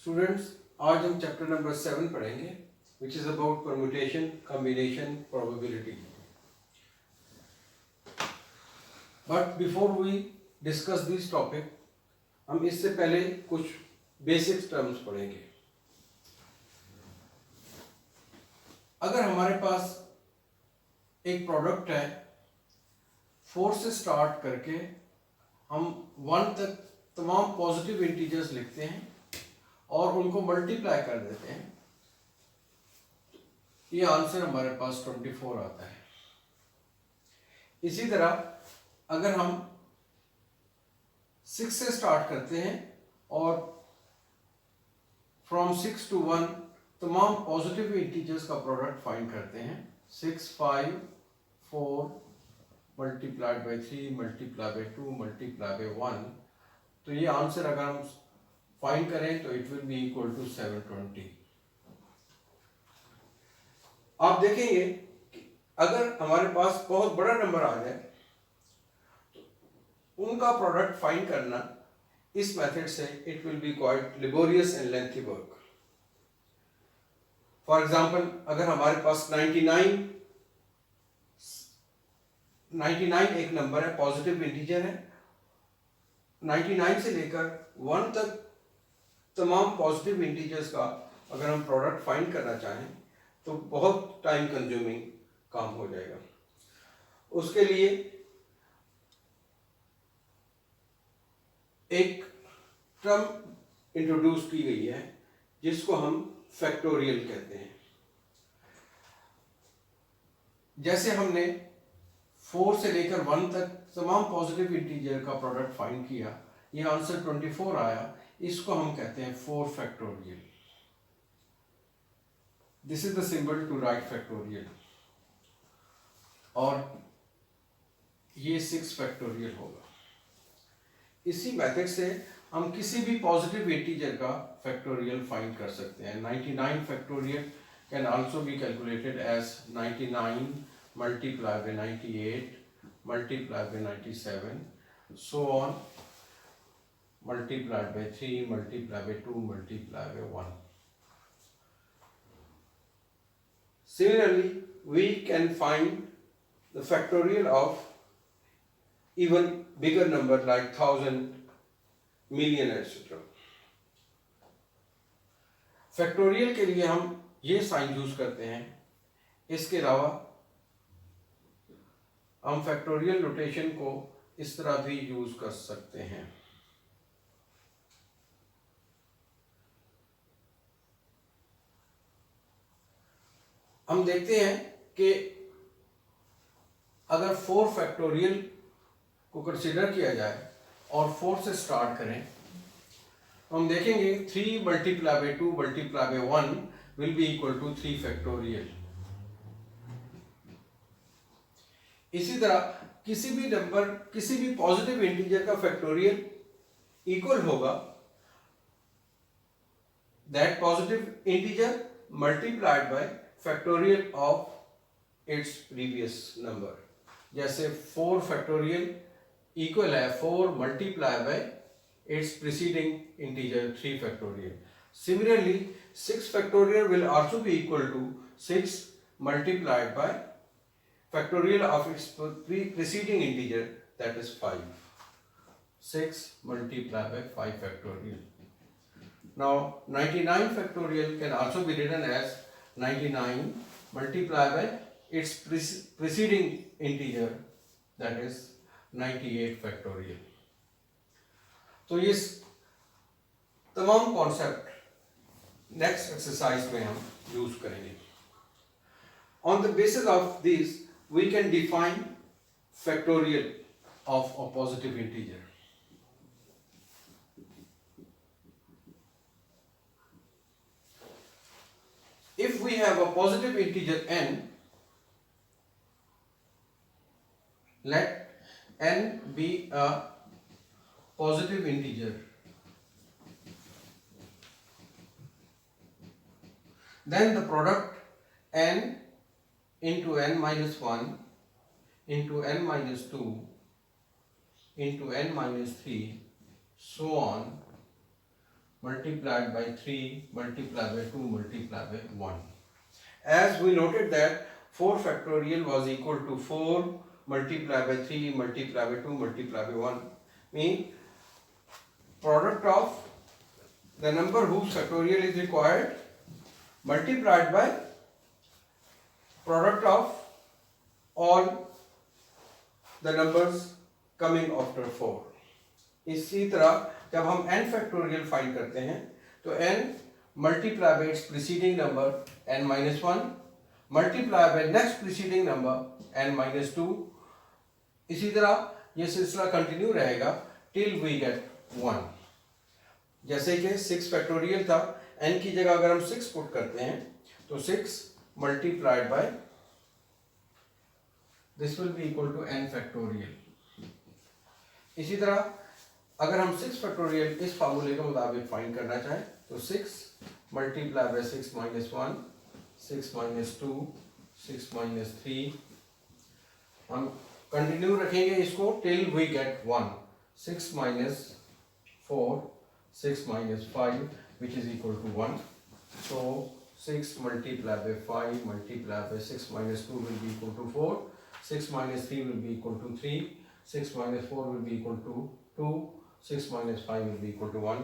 Students, आज हम chapter number 7 पढ़ेंगे which is about permutation, combination, probability. But before we discuss this topic, हम इससे पहले कुछ बेसिक टर्म्स पढ़ेंगे। अगर हमारे पास एक प्रोडक्ट है, 4 से स्टार्ट करके हम 1 तक तमाम पॉजिटिव इंटीजर्स लिखते हैं और उनको मल्टीप्लाई कर देते हैं, ये आंसर हमारे पास 24 आता है। इसी तरह अगर हम 6 से स्टार्ट करते हैं और फ्रॉम 6 to 1 तमाम पॉजिटिव इंटीजर्स का प्रोडक्ट फाइंड करते हैं, 6, 5, 4 multiplied by 3 multiply by 2 multiply by 1, तो ये आंसर अगर हम फाइंड करें तो it will be equal to 720। आप देखेंगे कि अगर हमारे पास बहुत बड़ा नंबर आ जाए तो उनका प्रोडक्ट फाइंड करना इस मेथड से it will B quite laborious and lengthy work. For example, अगर हमारे पास 99 एक नंबर है, पॉजिटिव इंटीजर है, 99 से लेकर 1 तक तमाम पॉजिटिव इंटीजर्स का अगर हम प्रोडक्ट फाइंड करना चाहें तो बहुत टाइम कंज्यूमिंग काम हो जाएगा। उसके लिए एक टर्म इंट्रोड्यूस की गई है जिसको हम फैक्टोरियल कहते हैं। जैसे हमने 4 से लेकर 1 तक तमाम पॉजिटिव इंटीजर का प्रोडक्ट फाइंड किया, ये आंसर 24 आया, इसको हम कहते हैं 4 factorial. This is the symbol to write factorial, और ये 6 फैक्टोरियल होगा। इसी मेथड से हम किसी भी पॉजिटिव इंटीजर का फैक्टोरियल फाइंड कर सकते हैं। 99 factorial can also be calculated as 99 multiply by 98 multiply by 97 so on, multiplied by 3 multiplied by 2 multiplied by 1. Similarly, we can find the factorial of even bigger number like 1000, million, etc. Factorial के लिए हम ये sign use करते हैं। इसके अलावा हम factorial notation को इस तरह भी यूज कर सकते हैं। हम देखते हैं कि अगर 4 फैक्टोरियल को कंसीडर किया जाए और 4 से स्टार्ट करें, हम देखेंगे 3 multiply by 2 multiply by 1 will be equal to 3 factorial. इसी तरह किसी भी नंबर, किसी भी पॉजिटिव इंटीजर का फैक्टोरियल इक्वल होगा that positive integer multiplied by factorial of its previous number. जैसे 4 फैक्टोरियल इक्वल है 4 multiply by its preceding integer 3 factorial. Similarly 6 factorial will also be equal to 6 multiplied by factorial of its preceding integer, that is 5. 6 multiplied by 5 factorial. Now 99 factorial can also be written as 99 multiplied by its preceding integer, that is 98 factorial. तो ये तमाम concept next exercise में हम use करेंगे। On the basis of these, we can define factorial of a positive integer. If we have a positive integer n, let n be a positive integer, then the product n into n minus 1 into n minus 2 into n minus 3 so on multiplied by 3 multiplied by 2 multiplied by 1. As we noted that 4 factorial was equal to 4 multiplied by 3 multiplied by 2 multiplied by 1, mean product of the number whose factorial is required multiplied by product of all the numbers coming after 4. इसी तरह जब हम n factorial find करते हैं तो n multiply by its preceding number n minus 1 multiply by next preceding number n minus 2. इसी तरह ये सिलसिला कंटिन्यू रहेगा टिल वी गेट 1. जैसे कि 6 फैक्टोरियल था, n की जगह अगर हम 6 पुट करते हैं तो 6 multiplied by this will be equal to n factorial. इसी तरह अगर हम 6 फैक्टोरियल इस फार्मूले के मुताबिक फाइंड करना चाहें तो 6 multiply by 6 minus 1 6 minus 2 6 minus 3. हम कंटिन्यू रखेंगे इसको till we get 1. 6 minus 4 6 minus 5 which is equal to 1. So 6 multiplied by 5 multiplied by 6 minus 2 will be equal to 4. 6 minus 3 will be equal to 3. 6 minus 4 will be equal to 2. 6 minus 5 will be equal to 1.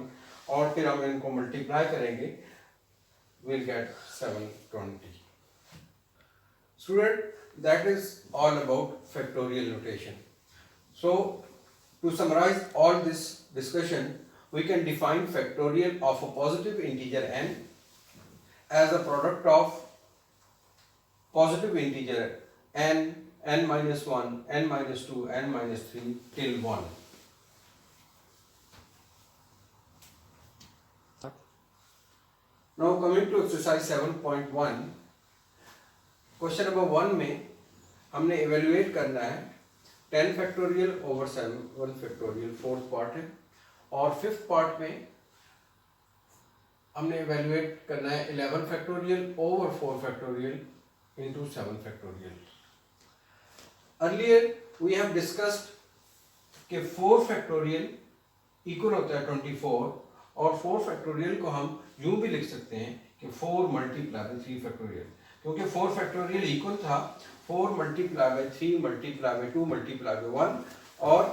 और फिर हम इनको multiply करेंगे, we'll get 720. Student, that is all about factorial notation. So to summarize all this discussion, we can define factorial of a positive integer n as a product of positive integer n, n minus 1, n minus 2, n minus 3 till 1. Now coming to exercise 7.1, question number 1 में हमने evaluate करना है 10 factorial over 7 factorial, fourth part है. और fifth part में हमने evaluate करना है 11 factorial over 4 factorial into 7 factorial. Earlier we have discussed कि 4 फैक्टोरियल इक्वल होता है 24 और 4 फैक्टोरियल को हम यूं भी लिख सकते हैं कि 4 मल्टीप्लाई बाय 3 फैक्टोरियल, क्योंकि 4 फैक्टोरियल इक्वल था 4 multiply by 3 multiply by 2 multiply bye 1. और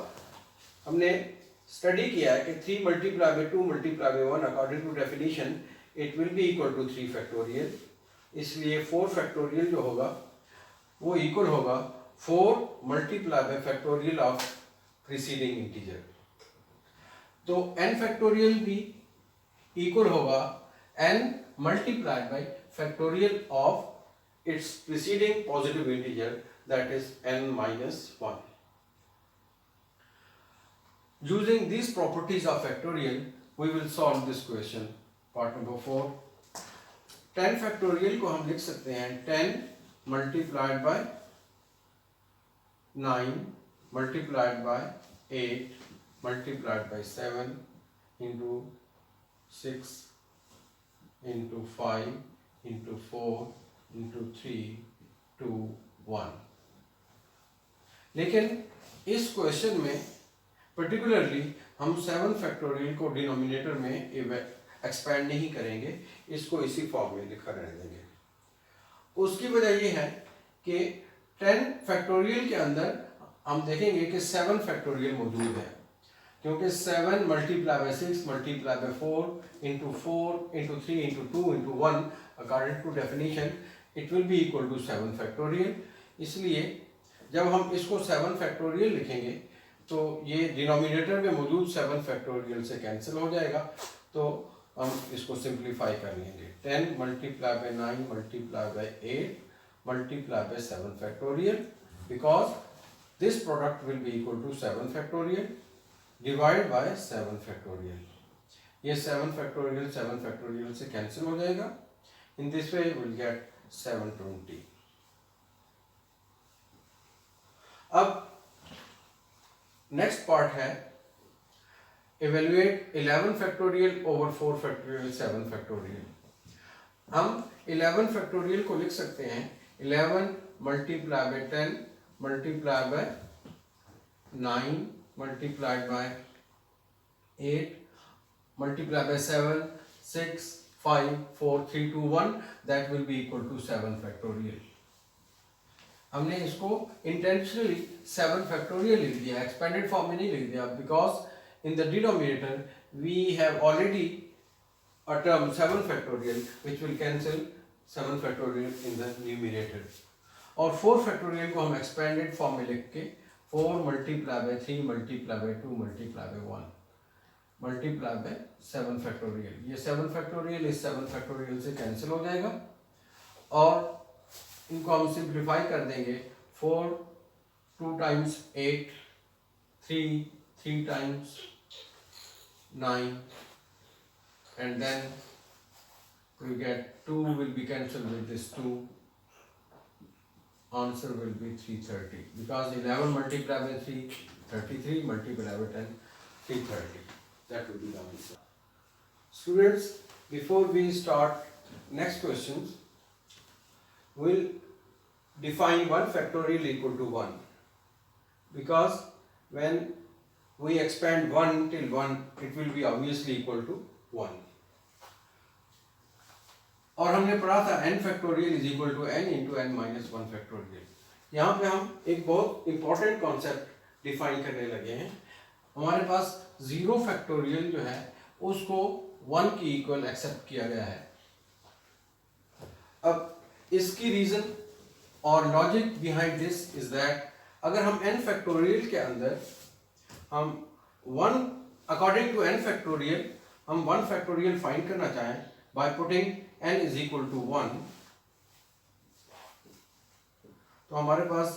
हमने स्टडी किया है कि 3 multiply by 2 multiply bye 1 according to definition it will be equal to 3 factorial. इसलिए 4 फैक्टोरियल जो होगा वो इक्वल होगा 4 multiply by factorial of preceding integer. तो n फैक्टोरियल भी इक्वल होगा n multiplied by factorial of its preceding positive integer, that is n minus 1. Using these properties of factorial, we will solve this question. Part number 4. 10 factorial को हम लिख सकते हैं 10 multiplied by 9 multiplied by 8 multiplied by 7 into 6 into 5 into 4 into 3 to 1. लेकिन इस question में particularly हम 7 factorial को डिनोमिनेटर में एक्सपैंड नहीं करेंगे, इसको इसी फॉर्म में लिखा रहने देंगे. उसकी वजह ये है कि 10 फैक्टोरियल के अंदर हम देखेंगे कि 7 फैक्टोरियल मौजूद है, क्योंकि 7 multiply by 6 multiply by 4 into 4 into 3 into 2 into 1 according to definition it will be equal to 7 factorial. इसलिए जब हम इसको 7 फैक्टोरियल लिखेंगे तो ये डिनोमिनेटर में मौजूद 7 फैक्टोरियल से कैंसिल हो जाएगा, तो हम इसको सिंप्लीफाई कर लेंगे. 10 multiply by 9 multiply by 8 multiply by 7 factorial, because this product will be equal to 7 factorial divide by 7 factorial. ये 7 फैक्टोरियल से कैंसिल हो जाएगा. In this way will get 720. अब नेक्स्ट पार्ट है evaluate 11 factorial over 4 factorial 7 factorial. हम 11 factorial को लिख सकते हैं 11 multiply by 10 multiply by 9 multiplied by 8 multiply by 7, 6, 5, 4, 3, 2, 1, that will be equal to 7 factorial. हमने इसको intentionally 7 factorial लिख दिया, expanded form में नहीं लिख दिया, because in the denominator we have already a term 7 factorial which will cancel 7 factorial in the numerator. और 4 factorial को हम expanded form में लिख के 4 multiply by 3 multiply by 2 multiply by 1 multiply by 7 factorial. ये 7 factorial इस 7 factorial से cancel हो जाएगा और इनको हम simplify कर देंगे. 4 2 times 8, 3 times 9, and then we get 2 will be cancelled with this 2. Answer will be 330 because 11 multiplied by 3, 33 multiplied by 10, 330. That will be the answer. Students, before we start next questions, we'll define 1 factorial equal to 1 because when we expand 1 till 1, it will be obviously equal to 1. और हमने पढ़ा था n factorial is equal to n into n minus 1 factorial. यहाँ पे हम एक बहुत important concept define करने लगे हैं. हमारे पास 0 फैक्टोरियल जो है उसको 1 की इक्वल एक्सेप्ट किया गया है. अब इसकी रीजन और logic behind this is that अगर हम n फैक्टोरियल के अंदर हम 1 अकॉर्डिंग टू n फैक्टोरियल हम 1 फैक्टोरियल फाइंड करना चाहें by putting n is equal to 1, तो हमारे पास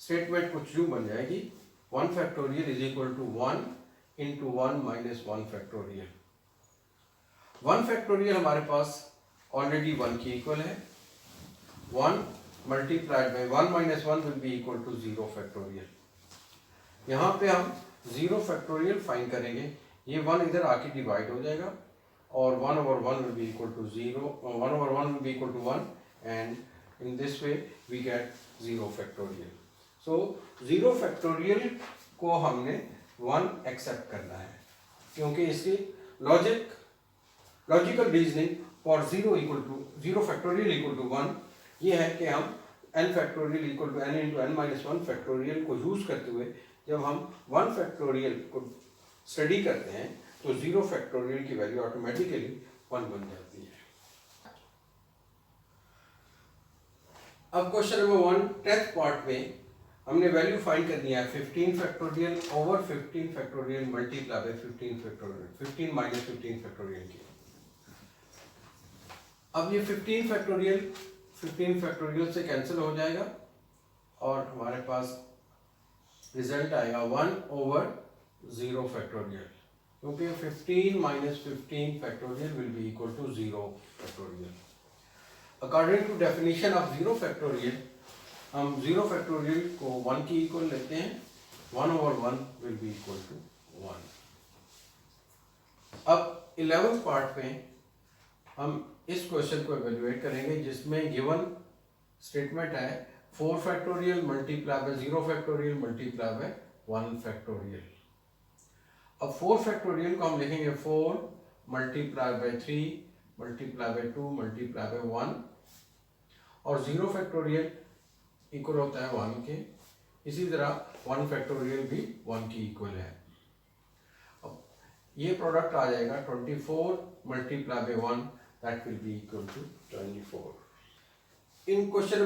स्टेटमेंट कुछ यूं बन जाएगी 1 factorial is equal to 1 into 1 minus 1 factorial. 1 factorial हमारे पास ऑलरेडी 1 की इक्वल है. 1 multiplied by 1 minus 1 will be equal to 0 factorial. यहाँ पे हम 0 फैक्टोरियल फाइंड करेंगे. ये 1 इधर आके डिवाइड हो जाएगा और 1 over 1 will be equal to 0, 1 over 1 will be equal to 1, and in this way we get 0 factorial. So 0 factorial को हमने 1 accept करना है क्योंकि इसकी logical reasoning for 0 factorial equal to 1 ये है कि हम n factorial equal to n into n minus 1 factorial को यूज करते हुए जब हम 1 factorial को स्टडी करते हैं तो 0 फैक्टोरियल की वैल्यू ऑटोमेटिकली 1 बन जाती है. अब क्वेश्चन नंबर 1 10th पार्ट में हमने वैल्यू फाइंड करनी है 15 factorial over 15 factorial multiply by 15 factorial 15 minus 15 factorial की. अब ये 15 फैक्टोरियल से कैंसिल हो जाएगा और हमारे पास रिजल्ट आएगा 1 ओवर 0 फैक्टोरियल क्योंकि 15 minus 15 factorial will be equal to 0 factorial. According to definition of 0 factorial हम 0 फैक्टोरियल को 1 की इक्वल लेते हैं. 1 over 1 will be equal to 1. अब 11th पार्ट में हम इस क्वेश्चन को एवेल्युएट करेंगे जिसमें गिवन स्टेटमेंट है 4 factorial multiply by 0 factorial multiply by 1 factorial. अब 4 फैक्टोरियल को हम लिखेंगे 4 multiply by 3 multiply by 2 multiply bye 1 और 0 फैक्टोरियल इक्वल होता है 1 के. इसी तरह 1 फैक्टोरियल भी 1 की इक्वल है. अब ये प्रोडक्ट आ जाएगा 24 मल्टीप्लाई bye 1 that will be equal to 24. In question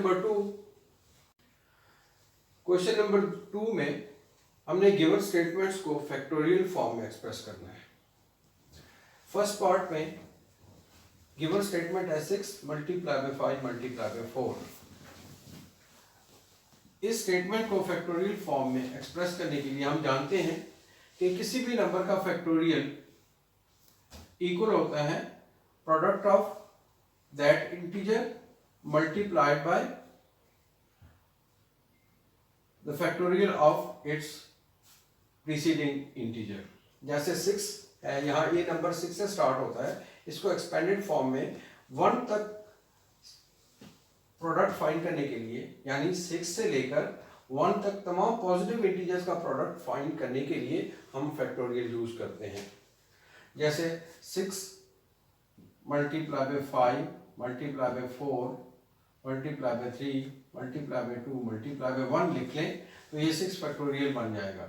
number 2 में हमने गिवन स्टेटमेंट्स को फैक्टोरियल फॉर्म में एक्सप्रेस करना है. फर्स्ट पार्ट में गिवन स्टेटमेंट है 6 मल्टीप्लाई बाय 5 मल्टीप्लाई बाय 4. इस स्टेटमेंट को फैक्टोरियल फॉर्म में एक्सप्रेस करने के लिए हम जानते हैं कि किसी भी नंबर का फैक्टोरियल इक्वल होता है product of that integer multiplied by the factorial of its preceding integer. जैसे 6 है, यहाँ ये नंबर 6 से स्टार्ट होता है. इसको एक्सपेंडेड फॉर्म में 1 तक प्रोडक्ट फाइंड करने के लिए यानी 6 से लेकर 1 तक तमाम पॉजिटिव इंटीजर्स का प्रोडक्ट फाइंड करने के लिए हम फैक्टोरियल यूज करते हैं. जैसे 6 multiply bye 5 multiply by 4 multiply by 3 multiply by 2 multiply bye 1 लिख लें तो ये 6 फैक्टोरियल बन जाएगा।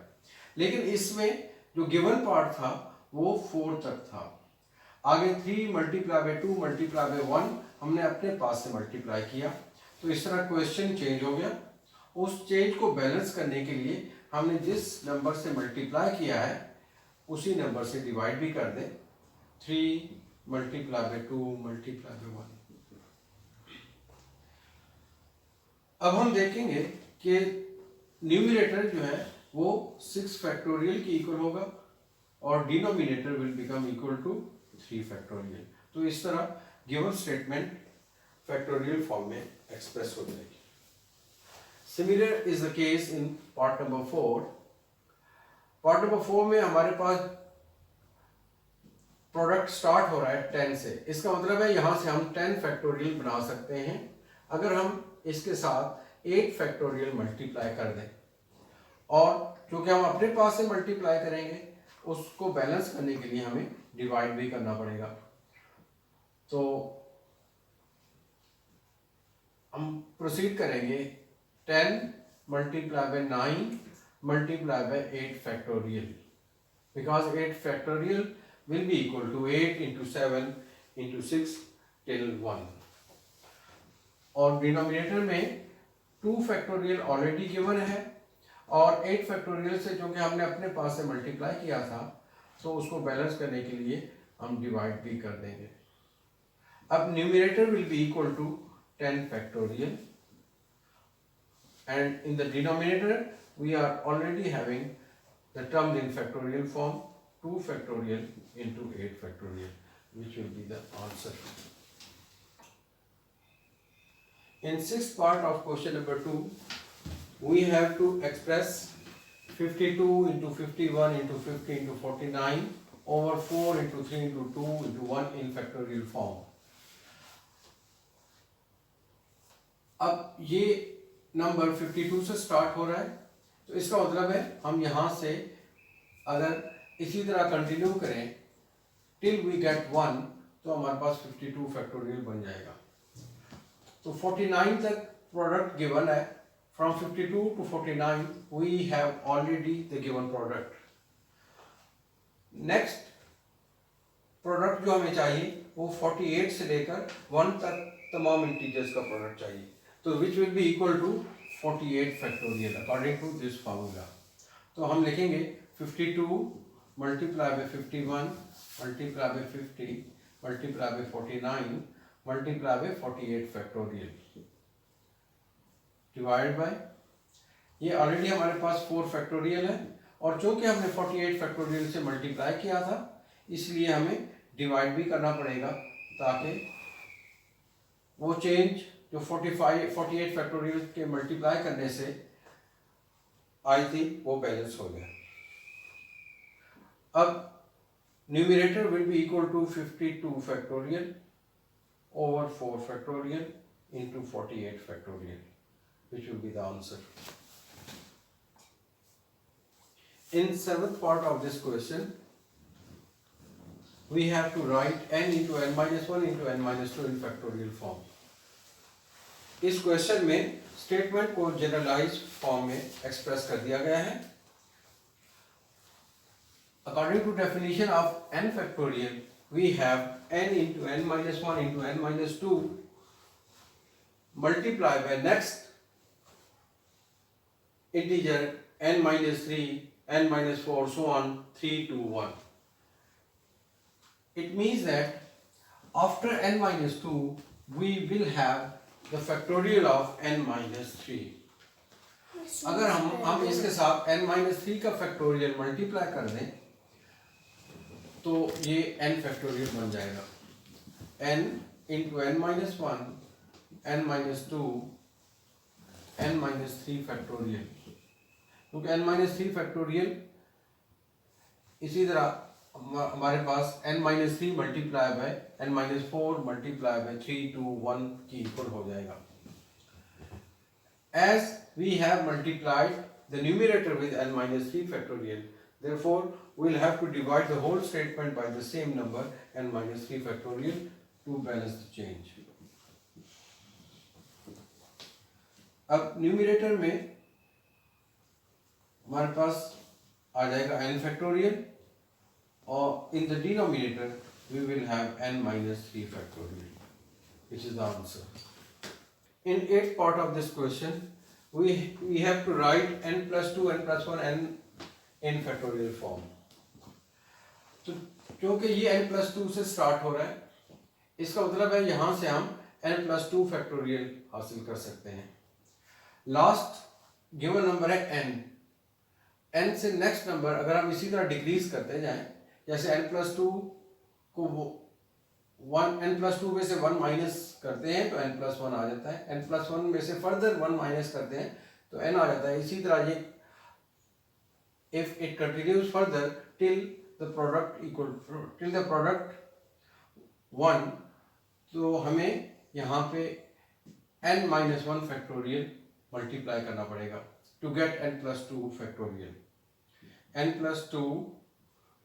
लेकिन इसमें जो गिवन पार्ट था वो 4 तक था। आगे 3 मल्टीप्लाई बाय 2 मल्टीप्लाई बाय 1 हमने अपने पास से मल्टीप्लाई किया, तो इस तरह क्वेश्चन चेंज हो गया। उस चेंज को बैलेंस करने के लिए हमने जिस नंबर से मल्टीप्लाई किया है उसी नंबर से डिवाइड भी कर दें। 3 मल्टीप्लाई बाय 2 मल्टीप्लाई बाय 1। अब हम देखेंगे कि न्यूमरेटर जो है वो 6 फैक्टोरियल की इक्वल होगा और denominator will become equal to 3 factorial. तो इस तरह गिवन स्टेटमेंट फैक्टोरियल फॉर्म में एक्सप्रेस हो जाएगी। Similar is the case in part number 4। Part number 4 में हमारे पास प्रोडक्ट स्टार्ट हो रहा है 10 से। इसका मतलब है यहां से हम 10 फैक्टोरियल बना सकते हैं अगर हम इसके साथ 8 फैक्टोरियल मल्टीप्लाई कर दें, और क्योंकि हम अपने पास से मल्टीप्लाई करेंगे उसको बैलेंस करने के लिए हमें डिवाइड भी करना पड़ेगा। तो हम प्रोसीड करेंगे 10 multiply by 9 multiply by 8 factorial, because 8 factorial will be equal to 8 into 7 into 6 till 1। और डिनोमिनेटर में 2 फैक्टोरियल ऑलरेडी गिवन है और 8 फैक्टोरियल से जो कि हमने अपने पास से मल्टीप्लाई किया था, तो उसको बैलेंस करने के लिए हम डिवाइड भी कर देंगे। अब numerator will be equal to 10 factorial and in the denominator we are already having the terms in factorial form 2 factorial into 8 factorial, which will be the answer. In sixth part of question number 2 we have to express 52 into 51 into 50 into 49 over 4 into 3 into 2 into 1 in factorial form. अब ये number 52 से start हो रहा है, तो इसका मतलब है हम यहाँ से अगर इसी तरह कंटिन्यू करें टिल वी गेट 1 तो हमारे पास 52 फैक्टोरियल बन जाएगा। तो 49 तक प्रोडक्ट गिवन है। From 52 to 49 we have already the given product. Next product जो हमें चाहिए वो 48 से लेकर 1 तक तमाम इंटीजर्स का प्रोडक्ट चाहिए, तो which will be equal to 48 factorial according to this formula. तो हम लिखेंगे 52 multiply by 51 multiply by 50 multiply by 49 multiply by 48 factorial divide by, ये ऑलरेडी हमारे पास 4 फैक्टोरियल है और चूंकि हमने 48 फैक्टोरियल से मल्टीप्लाई किया था इसलिए हमें डिवाइड भी करना पड़ेगा ताकि वो चेंज जो 48 फैक्टोरियल के मल्टीप्लाई करने से आई थी वो बैलेंस हो गया। अब numerator will be equal to 52 factorial over 4 factorial into 48 factorial, which will be the answer. In seventh part of this question, we have to write n into n minus 1 into n minus 2 in factorial form. इस question में statement को generalise form में express कर दिया गया है। According to definition of n factorial, we have n into n minus 1 into n minus 2 multiply by next integer n minus 3, n minus 4, so on 3 to 1. It means that after n minus 2 we will have the factorial of n minus 3. अगर हम इसके साथ n minus 3 का factorial multiply कर दें तो ये n factorial बन जाएगा। n into n minus 1, n minus 2, n minus 3 factorial, क्योंकि n माइनस 3 फैक्टोरियल इसी तरह हमारे पास n minus 3 multiply bye n minus 4 multiply by 3 to 1 की इक्वल हो जाएगा। As we have multiplied the numerator with n minus 3 factorial, therefore we'll have to divide the whole statement by the same number n minus 3 factorial to balance the change. अब न्यूमरेटर में हमारे पास आ जाएगा n factorial और in the denominator we will have n minus 3 factorial, which is the answer. In 8th part of this question, we have to write n plus 2, n plus 1, n in factorial form. तो क्योंकि ये n plus 2 से start हो रहा है, इसका मतलब है यहाँ से हम n plus 2 factorial हासिल कर सकते हैं. लास्ट गिवन नंबर है n से नेक्स्ट नंबर अगर हम इसी तरह डिक्रीज करते जाएं, जैसे n plus 2 को n plus 2 में से 1 माइनस करते हैं तो n plus 1 आ जाता है, n plus 1 में से फर्दर 1 माइनस करते हैं तो n आ जाता है. इसी तरह ये if it continues further till the product 1, तो हमें यहाँ पे n minus 1 factorial मल्टीप्लाई करना पड़ेगा to get n plus 2 factorial. n plus 2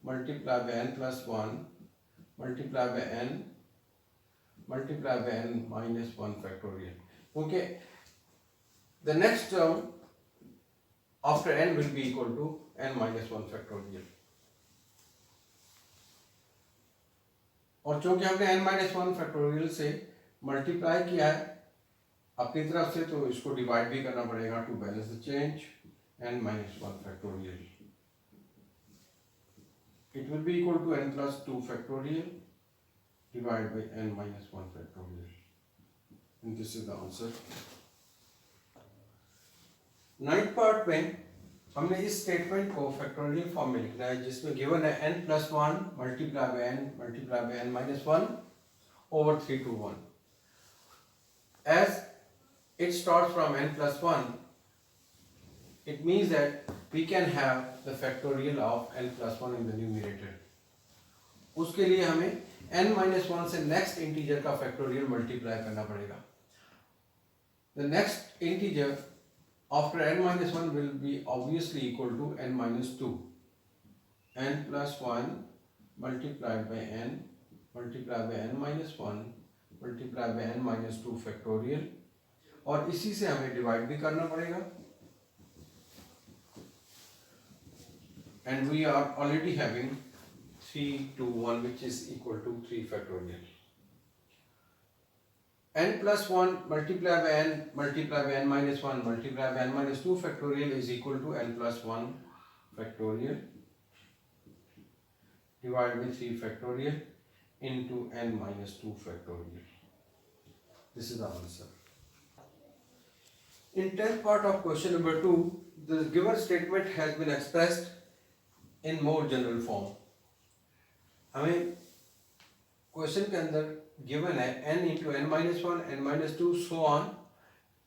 multiply by n plus 1 multiply by n multiply by n minus 1 factorial. Okay, the next term after n will be equal to n minus 1 factorial. और चूंकि हमने n minus 1 factorial से multiply किया है अपनी तरफ से, तो इसको डिवाइड भी करना पड़ेगा to balance the change. n minus 1 factorial, it will be equal to n plus 2 factorial divided by n minus 1 factorial, and this is the answer. 9th part में हमने इस स्टेटमेंट को फैक्टोरियल फॉर्म में लिखना है जिसमें गिवन है n plus 1 multiply by n minus 1 over 3 to 1. As it starts from n plus 1, it means that we can have the factorial of n plus 1 in the numerator. उसके लिए हमें n minus 1 से next integer का factorial multiply करना पड़ेगा. The next integer after n minus 1 will be obviously equal to n minus 2. n plus 1 multiplied by n multiplied by n minus 1 multiplied by n minus 2 factorial, और इसी से हमें divide भी करना पड़ेगा. And we are already having 3 to 1 which is equal to 3 factorial. n plus 1 multiplied by n minus 1 multiplied by n minus 2 factorial is equal to n plus 1 factorial divided by 3 factorial into n minus 2 factorial. This is the answer. In 10th part of question number 2, the given statement has been expressed in more general form. हमें question के अंदर given है n into n minus 1, n minus 2, so on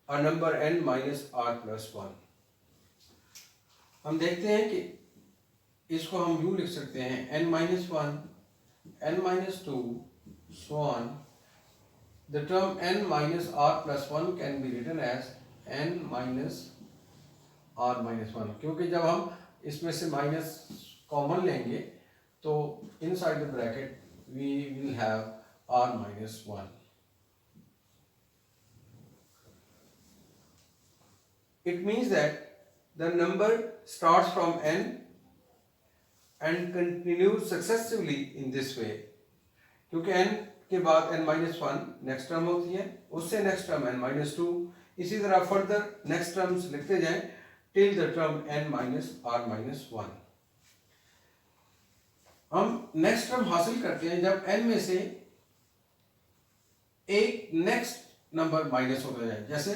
a number n minus r plus 1. हम देखते हैं कि इसको हम यूँ लिख सकते हैं n minus 1, n minus 2, so on. The term n minus r plus 1 can be written as n minus r minus 1, क्योंकि जब हम इसमें से माइनस कॉमन लेंगे तो inside the bracket we will have r minus 1. It means that the number starts from n and continues successively in this way. क्योंकि n के बाद n minus 1 नेक्स्ट टर्म होती है, उससे नेक्स्ट टर्म n minus 2, इसी तरह further next terms लिखते जाएं till the term n minus r minus 1. हम नेक्स्ट टर्म हासिल करते हैं जब n में से एक नेक्स्ट नंबर माइनस होता जाए. जैसे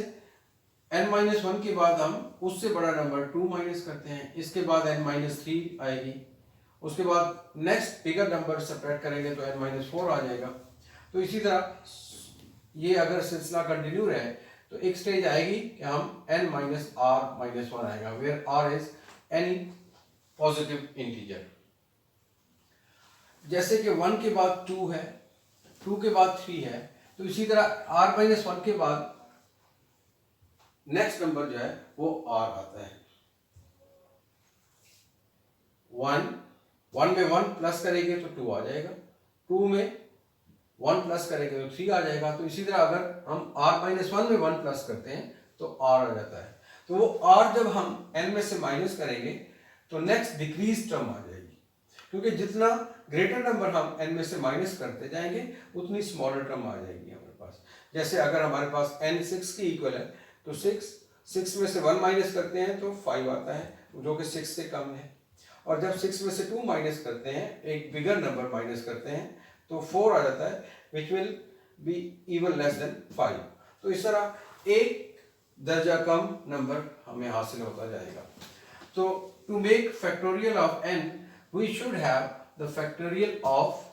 n minus 1 के बाद हम उससे बड़ा नंबर 2 माइनस करते हैं, इसके बाद n minus 3 आएगी, उसके बाद नेक्स्ट बिगर नंबर सेपरेट करेंगे तो n minus 4 आ जाएगा. तो इसी तरह ये अगर सिलसिला कंटिन्यू रहे तो एक स्टेज आएगी कि हम n minus r minus 1 आएगा, where r is any positive integer. जैसे कि 1 के बाद 2 है, 2 के बाद 3 है, तो इसी तरह r minus 1 के बाद नेक्स्ट नंबर जो है वो r आता है. 1, 1 में 1 प्लस करेंगे तो 2 आ जाएगा, 2 में 1 प्लस करेंगे तो 3 आ जाएगा। तो इसी तरह अगर हम r-1 में 1 प्लस करते हैं तो r आ जाता है। तो वो r जब हम n में से माइनस करेंगे तो नेक्स्ट डिक्रीज टर्म आ जाएगी, क्योंकि जितना ग्रेटर नंबर हम n में से माइनस करते जाएंगे उतनी स्मॉलर टर्म आ जाएगी हमारे पास। जैसे अगर हमारे पास n 6 के इक्वल है तो 6 में से 1 माइनस करते हैं तो 5 आता है, जो कि 6 से कम है। और जब 6 में से 2 माइनस करते हैं, एक बिगर नंबर माइनस करते हैं, तो 4 आ जाता है, विच will be even less than 5। तो इस तरह एक दर्जा कम नंबर हमें हासिल होता जाएगा। तो to make factorial of n we should have the factorial of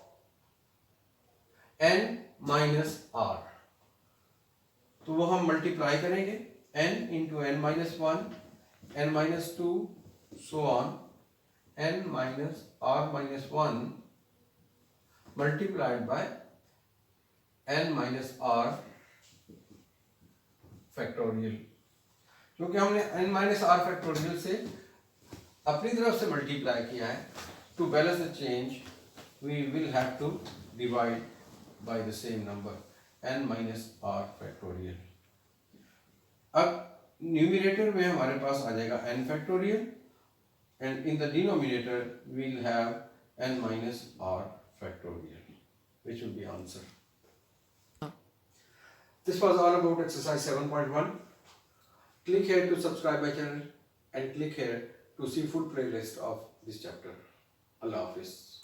n minus r। तो वो हम मल्टीप्लाई करेंगे n into n minus 1, n minus 2, so on, n minus r minus 1 multiplied by n minus r factorial. क्योंकि हमने n minus r factorial से अपनी तरफ से मल्टीप्लाई किया है, to balance the change we will have to divide by the same number n minus r factorial. अब न्यूमरेटर में हमारे पास आ जाएगा n factorial and in the denominator we will have n minus r factorial, which will be answer. This was all about exercise 7.1. Click here to subscribe my channel and click here to see full playlist of this chapter. Allah Hafiz.